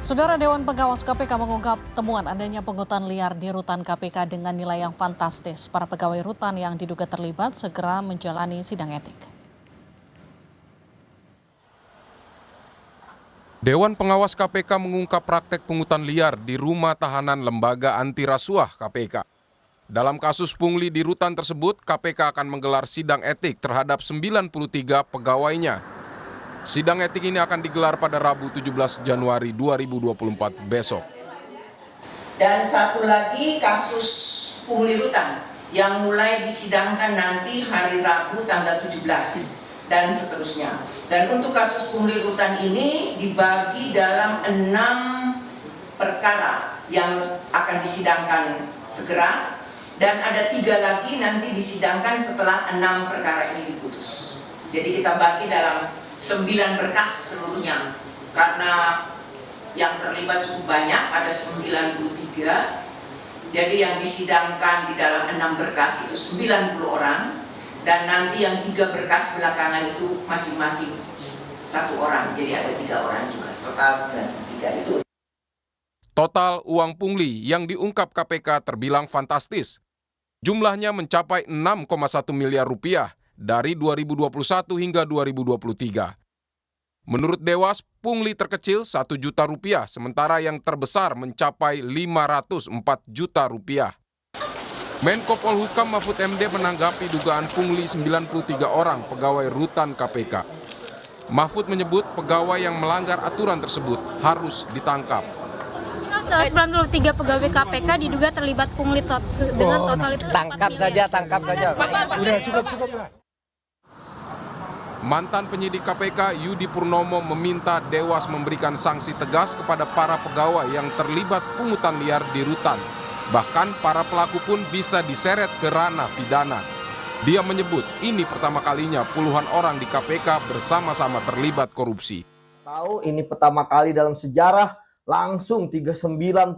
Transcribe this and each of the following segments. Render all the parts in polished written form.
Saudara Dewan Pengawas KPK mengungkap temuan adanya pungutan liar di rutan KPK dengan nilai yang fantastis. Para pegawai rutan yang diduga terlibat segera menjalani sidang etik. Dewan Pengawas KPK mengungkap praktek pungutan liar di rumah tahanan Lembaga Anti Rasuah KPK. Dalam kasus pungli di rutan tersebut, KPK akan menggelar sidang etik terhadap 93 pegawainya. Sidang etik ini akan digelar pada Rabu 17 Januari 2024 besok. Dan satu lagi kasus pungli rutan yang mulai disidangkan nanti hari Rabu tanggal 17 dan seterusnya. Dan untuk kasus pungli rutan ini dibagi dalam 6 perkara yang akan disidangkan segera, dan ada 3 lagi nanti disidangkan setelah 6 perkara ini diputus. Jadi kita bagi dalam 9 berkas seluruhnya, karena yang terlibat cukup banyak, ada 93. Jadi yang disidangkan di dalam 6 berkas itu 90 orang, dan nanti yang 3 berkas belakangan itu masing-masing 1 orang, jadi ada 3 orang juga, total 93 itu. Total uang pungli yang diungkap KPK terbilang fantastis. Jumlahnya mencapai 6,1 miliar rupiah dari 2021 hingga 2023. Menurut Dewas, pungli terkecil 1 juta rupiah, sementara yang terbesar mencapai 504 juta rupiah. Menko Polhukam Mahfud MD menanggapi dugaan pungli 93 orang pegawai rutan KPK. Mahfud menyebut pegawai yang melanggar aturan tersebut harus ditangkap. 93 pegawai KPK diduga terlibat pungli dengan total itu tangkap saja. Udah cukup. Mantan penyidik KPK Yudi Purnomo meminta Dewas memberikan sanksi tegas kepada para pegawai yang terlibat pungutan liar di rutan. Bahkan para pelaku pun bisa diseret ke ranah pidana. Dia menyebut ini pertama kalinya puluhan orang di KPK bersama-sama terlibat korupsi. Tahu ini pertama kali dalam sejarah langsung 93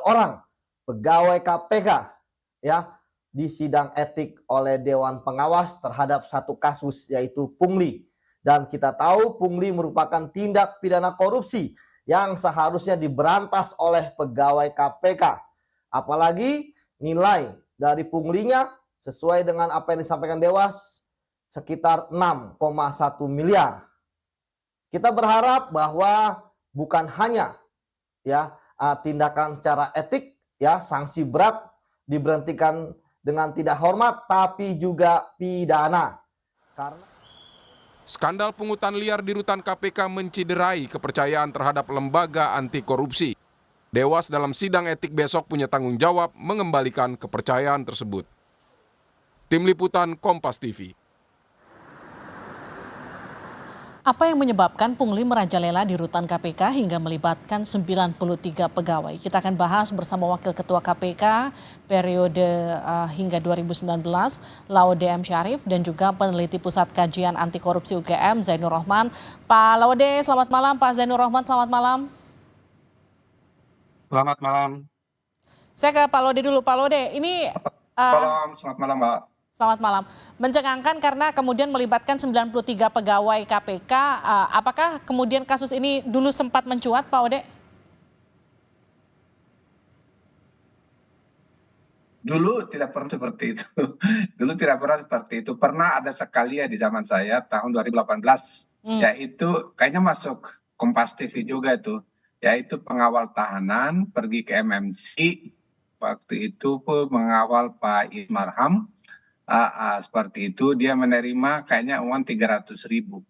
orang pegawai KPK ya disidang etik oleh Dewan Pengawas terhadap satu kasus, yaitu pungli. Dan kita tahu pungli merupakan tindak pidana korupsi yang seharusnya diberantas oleh pegawai KPK. Apalagi nilai dari punglinya sesuai dengan apa yang disampaikan Dewas sekitar 6,1 miliar. Kita berharap bahwa bukan hanya tindakan secara etik, sanksi berat diberhentikan dengan tidak hormat, tapi juga pidana. Skandal pungutan liar di rutan KPK menciderai kepercayaan terhadap lembaga anti korupsi. Dewas dalam sidang etik besok punya tanggung jawab mengembalikan kepercayaan tersebut. Tim Liputan Kompas TV. Apa yang menyebabkan pungli merajalela di rutan KPK hingga melibatkan 93 pegawai? Kita akan bahas bersama Wakil Ketua KPK periode hingga 2019, Laude M. Syarif, dan juga peneliti Pusat Kajian Anti Korupsi UGM, Zainur Rohman. Pak Laude, selamat malam. Pak Zainur Rohman, selamat malam. Selamat malam. Saya ke Pak Laude dulu. Pak Laude, ini... Selamat malam, Mbak. Selamat malam. Mencengangkan karena kemudian melibatkan 93 pegawai KPK. Apakah kemudian kasus ini dulu sempat mencuat, Pak Ode? Dulu tidak pernah seperti itu. Dulu tidak pernah seperti itu. Pernah ada sekali ya di zaman saya tahun 2018. Yaitu kayaknya masuk Kompas TV juga itu. Yaitu pengawal tahanan pergi ke MMC. Waktu itu mengawal Pak Ismarham. Seperti itu, dia menerima kayaknya uang 300.000.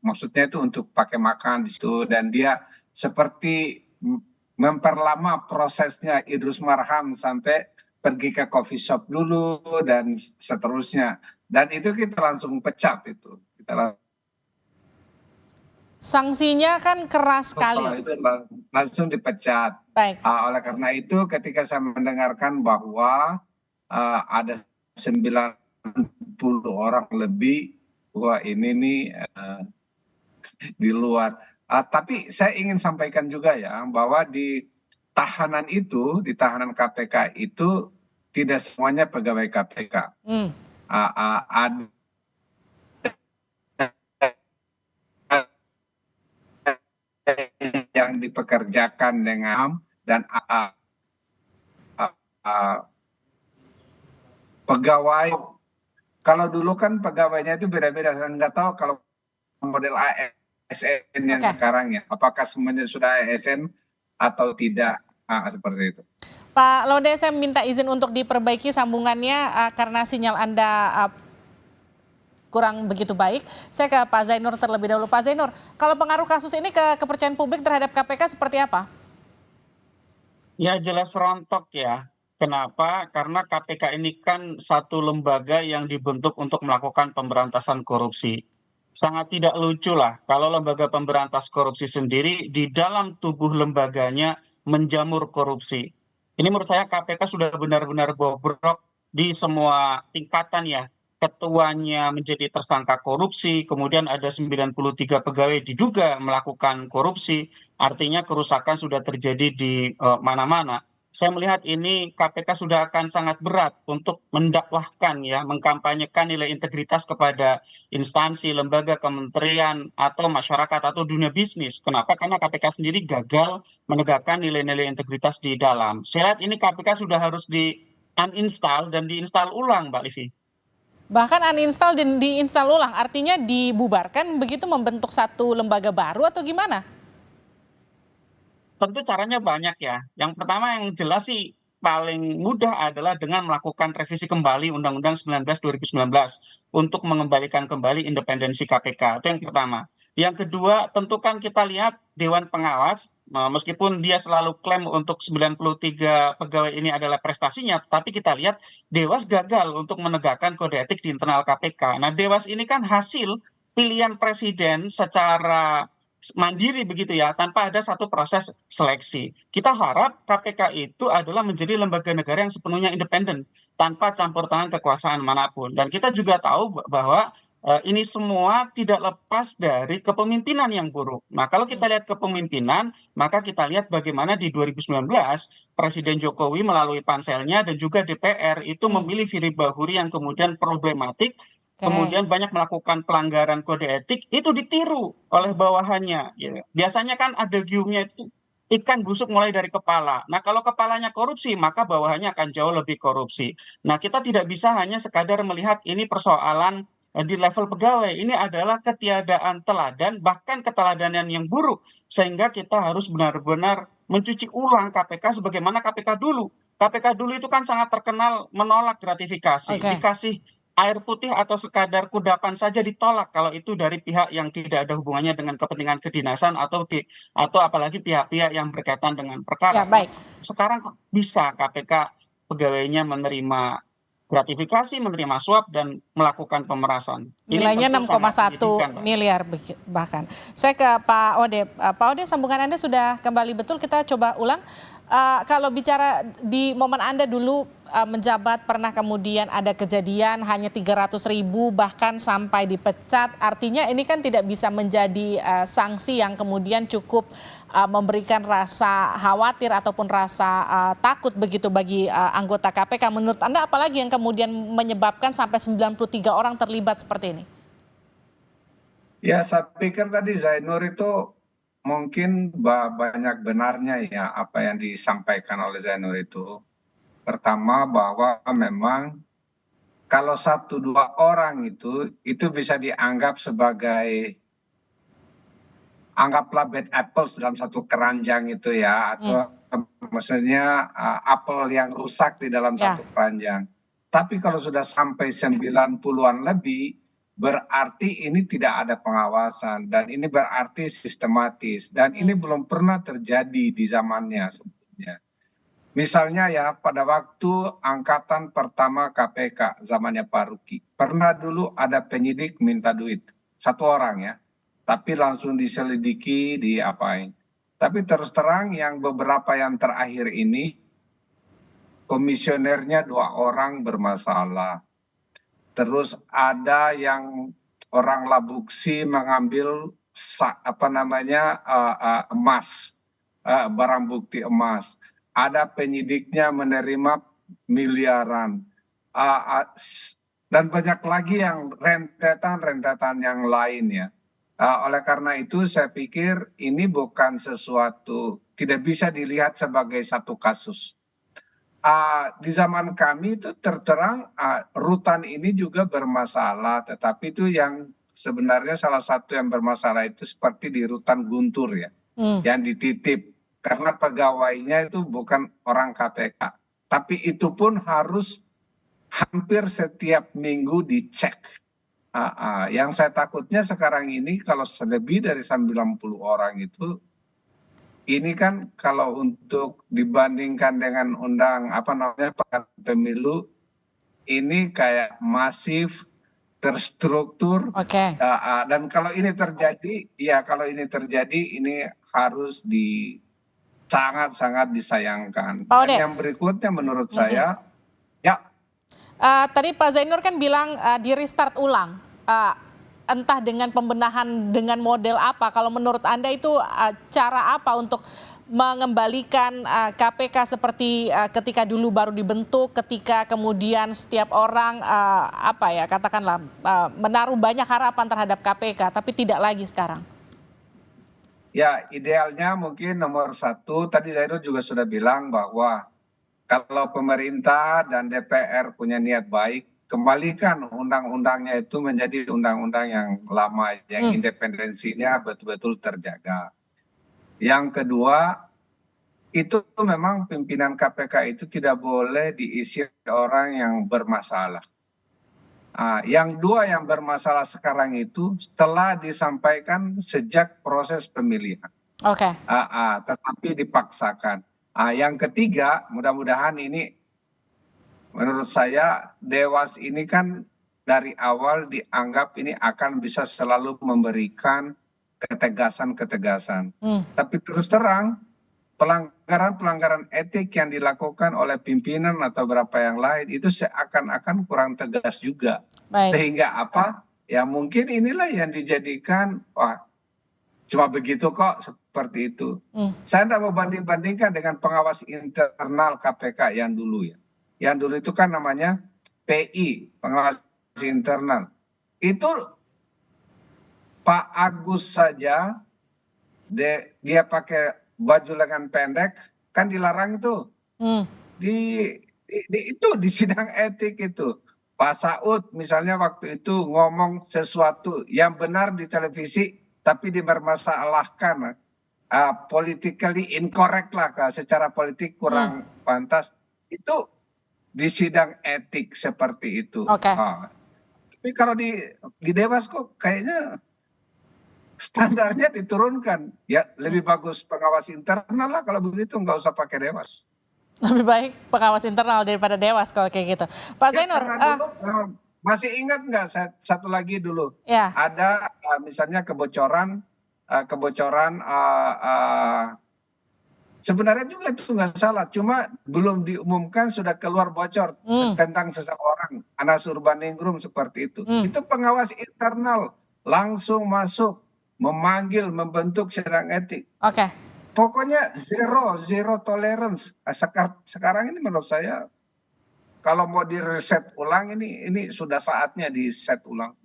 Maksudnya itu untuk pakai makan di situ, dan dia seperti memperlama prosesnya Idrus Marham sampai pergi ke coffee shop dulu dan seterusnya. Dan itu kita langsung pecat itu. Sanksinya kan keras sekali. Itu langsung dipecat. Baik. Oleh karena itu ketika saya mendengarkan bahwa ada 90 orang lebih, wah ini nih di luar. Tapi saya ingin sampaikan juga ya bahwa di tahanan KPK itu tidak semuanya pegawai KPK. Ada yang yang dipekerjakan dengan dan pegawai. Kalau dulu kan pegawainya itu beda-beda, nggak tahu kalau model ASN yang Oke. sekarang ya, apakah semuanya sudah ASN atau tidak, seperti itu. Pak Laude, saya minta izin untuk diperbaiki sambungannya karena sinyal Anda kurang begitu baik. Saya ke Pak Zainur terlebih dahulu. Pak Zainur, kalau pengaruh kasus ini ke kepercayaan publik terhadap KPK seperti apa? Ya jelas rontok ya. Kenapa? Karena KPK ini kan satu lembaga yang dibentuk untuk melakukan pemberantasan korupsi. Sangat tidak lucu lah kalau lembaga pemberantas korupsi sendiri di dalam tubuh lembaganya menjamur korupsi. Ini menurut saya KPK sudah benar-benar bobrok di semua tingkatan ya. Ketuanya menjadi tersangka korupsi, kemudian ada 93 pegawai diduga melakukan korupsi, artinya kerusakan sudah terjadi di mana-mana. Saya melihat ini KPK sudah akan sangat berat untuk mendakwahkan ya, mengkampanyekan nilai integritas kepada instansi, lembaga, kementerian, atau masyarakat atau dunia bisnis. Kenapa? Karena KPK sendiri gagal menegakkan nilai-nilai integritas di dalam. Saya lihat ini KPK sudah harus di uninstall dan diinstal ulang, Mbak Livi. Bahkan uninstall dan diinstal ulang, artinya dibubarkan begitu membentuk satu lembaga baru atau gimana? Tentu caranya banyak ya. Yang pertama yang jelas sih paling mudah adalah dengan melakukan revisi kembali Undang-Undang 19 2019 untuk mengembalikan kembali independensi KPK. Itu yang pertama. Yang kedua, tentu kan kita lihat Dewan Pengawas, meskipun dia selalu klaim untuk 93 pegawai ini adalah prestasinya, tetapi kita lihat Dewas gagal untuk menegakkan kode etik di internal KPK. Nah, Dewas ini kan hasil pilihan presiden secara mandiri begitu ya, tanpa ada satu proses seleksi. Kita harap KPK itu adalah menjadi lembaga negara yang sepenuhnya independen, tanpa campur tangan kekuasaan manapun. Dan kita juga tahu bahwa ini semua tidak lepas dari kepemimpinan yang buruk. Nah, kalau kita lihat kepemimpinan, maka kita lihat bagaimana di 2019 Presiden Jokowi melalui panselnya dan juga DPR itu memilih Firly Bahuri yang kemudian problematik, kemudian banyak melakukan pelanggaran kode etik, itu ditiru oleh bawahannya. Ya. Biasanya kan ada giumnya itu ikan busuk mulai dari kepala. Nah, kalau kepalanya korupsi, maka bawahannya akan jauh lebih korupsi. Nah, kita tidak bisa hanya sekadar melihat ini persoalan di level pegawai. Ini adalah ketiadaan teladan, bahkan keteladanan yang buruk. Sehingga kita harus benar-benar mencuci ulang KPK sebagaimana KPK dulu. KPK dulu itu kan sangat terkenal menolak gratifikasi. Dikasih air putih atau sekadar kudapan saja ditolak kalau itu dari pihak yang tidak ada hubungannya dengan kepentingan kedinasan atau apalagi pihak-pihak yang berkaitan dengan perkara. Ya, baik. Sekarang bisa KPK pegawainya menerima gratifikasi, menerima suap, dan melakukan pemerasan. Nilainya 6,1 miliar bahkan. Saya ke Pak Ode. Pak Ode, sambungan Anda sudah kembali betul, kita coba ulang. Kalau bicara di momen Anda dulu menjabat, pernah kemudian ada kejadian hanya 300.000 bahkan sampai dipecat, artinya ini kan tidak bisa menjadi sanksi yang kemudian cukup memberikan rasa khawatir ataupun rasa takut begitu bagi anggota KPK. Menurut Anda apalagi yang kemudian menyebabkan sampai 93 orang terlibat seperti ini? Ya, saya pikir tadi Zainur itu mungkin banyak benarnya ya apa yang disampaikan oleh Zainur itu. Pertama bahwa memang kalau 1-2 orang itu bisa dianggap sebagai, anggaplah bad apples dalam satu keranjang itu ya, atau maksudnya apel yang rusak di dalam satu keranjang. Tapi kalau sudah sampai 90-an lebih, berarti ini tidak ada pengawasan dan ini berarti sistematis dan ini belum pernah terjadi di zamannya sebelumnya. Misalnya ya pada waktu angkatan pertama KPK zamannya Pak Ruki, pernah dulu ada penyidik minta duit 1 orang ya, tapi langsung diselidiki, diapain. Tapi terus terang yang beberapa yang terakhir ini komisionernya 2 orang bermasalah. Terus ada yang orang Labuksi mengambil emas, barang bukti emas. Ada penyidiknya menerima miliaran. Dan banyak lagi yang rentetan yang lain ya. Oleh karena itu saya pikir ini bukan sesuatu, tidak bisa dilihat sebagai satu kasus. Di zaman kami itu terterang rutan ini juga bermasalah, tetapi itu yang sebenarnya salah satu yang bermasalah itu seperti di rutan Guntur ya, yang dititip karena pegawainya itu bukan orang KPK, tapi itu pun harus hampir setiap minggu dicek. Yang saya takutnya sekarang ini kalau lebih dari 90 orang itu, ini kan kalau untuk dibandingkan dengan pemilu, ini kayak masif, terstruktur. Oke. Dan kalau ini terjadi, ini harus sangat-sangat disayangkan. Pak Dan Ode. yang berikutnya menurut saya, ya. Tadi Pak Zainur kan bilang di restart ulang, entah dengan pembenahan dengan model apa. Kalau menurut Anda itu cara apa untuk mengembalikan KPK seperti ketika dulu baru dibentuk, ketika kemudian setiap orang katakanlah menaruh banyak harapan terhadap KPK, tapi tidak lagi sekarang? Ya, idealnya mungkin nomor satu, tadi Zainur juga sudah bilang bahwa kalau pemerintah dan DPR punya niat baik, kembalikan undang-undangnya itu menjadi undang-undang yang lama, yang independensinya betul-betul terjaga. Yang kedua, itu memang pimpinan KPK itu tidak boleh diisi orang yang bermasalah. Yang dua yang bermasalah sekarang itu telah disampaikan sejak proses pemilihan. Oke. Tetapi dipaksakan. Yang ketiga, mudah-mudahan ini menurut saya Dewas ini kan dari awal dianggap ini akan bisa selalu memberikan ketegasan-ketegasan. Tapi terus terang pelanggaran-pelanggaran etik yang dilakukan oleh pimpinan atau beberapa yang lain itu seakan-akan kurang tegas juga. Baik. Sehingga apa? Ya mungkin inilah yang dijadikan cuma begitu kok, seperti itu. Saya tidak mau banding-bandingkan dengan pengawas internal KPK yang dulu ya. Yang dulu itu kan namanya PI, pengawas internal. Itu Pak Agus saja, dia pakai baju lengan pendek, kan dilarang itu. Di sidang etik itu. Pak Saud misalnya waktu itu ngomong sesuatu yang benar di televisi, tapi dipermasalahkan, politically incorrect lah, secara politik kurang pantas, itu di sidang etik seperti itu. Tapi kalau di Dewas kok kayaknya standarnya diturunkan, ya lebih bagus pengawas internal lah kalau begitu, nggak usah pakai Dewas. Lebih baik pengawas internal daripada Dewas kalau kayak gitu. Pak Zainur, masih ingat nggak satu lagi dulu? Ya. Ada misalnya kebocoran sebenarnya juga itu nggak salah, cuma belum diumumkan sudah keluar bocor tentang seseorang, Anas Urbaningrum seperti itu. Itu pengawas internal langsung masuk, memanggil, membentuk sidang etik. Pokoknya zero tolerance. Sekarang ini menurut saya kalau mau di reset ulang ini sudah saatnya di set ulang.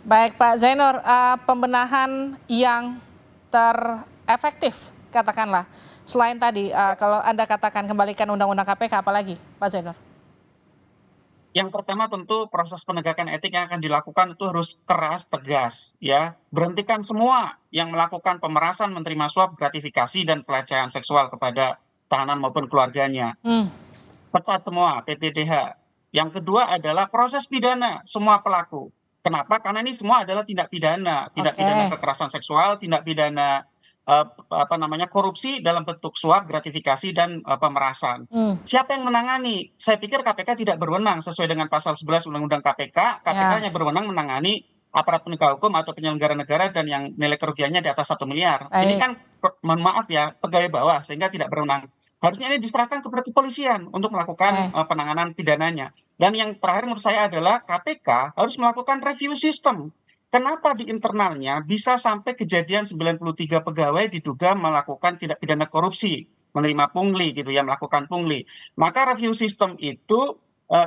Baik Pak Zainur, pembenahan yang terefektif katakanlah selain tadi kalau Anda katakan kembalikan undang-undang KPK, apalagi Pak Zainur? Yang pertama tentu proses penegakan etik yang akan dilakukan itu harus keras, tegas, ya. Berhentikan semua yang melakukan pemerasan, menerima suap, gratifikasi dan pelecehan seksual kepada tahanan maupun keluarganya. Pecat semua PTDH. Yang kedua adalah proses pidana semua pelaku. Kenapa? Karena ini semua adalah tindak pidana kekerasan seksual, tindak pidana korupsi dalam bentuk suap, gratifikasi dan pemerasan. Siapa yang menangani? Saya pikir KPK tidak berwenang sesuai dengan pasal 11 Undang-Undang KPK. KPK hanya berwenang menangani aparat penegak hukum atau penyelenggara negara dan yang nilai kerugiannya di atas 1 miliar. Ini kan mohon maaf ya, pegawai bawah sehingga tidak berwenang. Harusnya ini diserahkan kepada kepolisian untuk melakukan penanganan pidananya. Dan yang terakhir menurut saya adalah KPK harus melakukan review sistem. Kenapa di internalnya bisa sampai kejadian 93 pegawai diduga melakukan tindak pidana korupsi, menerima pungli gitu ya, melakukan pungli. Maka review sistem itu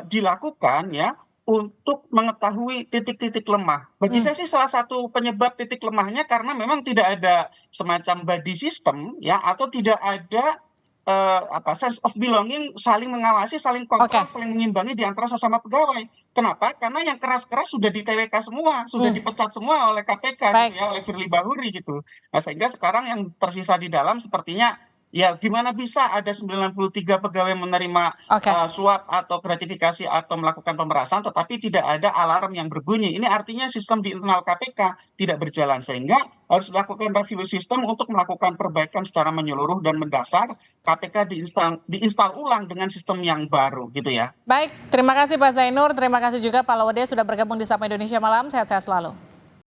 dilakukan ya untuk mengetahui titik-titik lemah. Bagi saya sih salah satu penyebab titik lemahnya karena memang tidak ada semacam body system ya, atau tidak ada sense of belonging, saling mengawasi, saling kontrol, saling mengimbangi di antara sesama pegawai. Kenapa? Karena yang keras-keras sudah di TWK semua, sudah dipecat semua oleh KPK gitu ya, oleh Firly Bahuri gitu. Nah, sehingga sekarang yang tersisa di dalam sepertinya ya gimana bisa ada 93 pegawai menerima suap atau gratifikasi atau melakukan pemerasan tetapi tidak ada alarm yang berbunyi. Ini artinya sistem di internal KPK tidak berjalan, sehingga harus dilakukan review sistem untuk melakukan perbaikan secara menyeluruh dan mendasar. KPK diinstal ulang dengan sistem yang baru gitu ya. Baik, terima kasih Pak Zainur, terima kasih juga Pak Laude sudah bergabung di Sapa Indonesia Malam. Sehat-sehat selalu.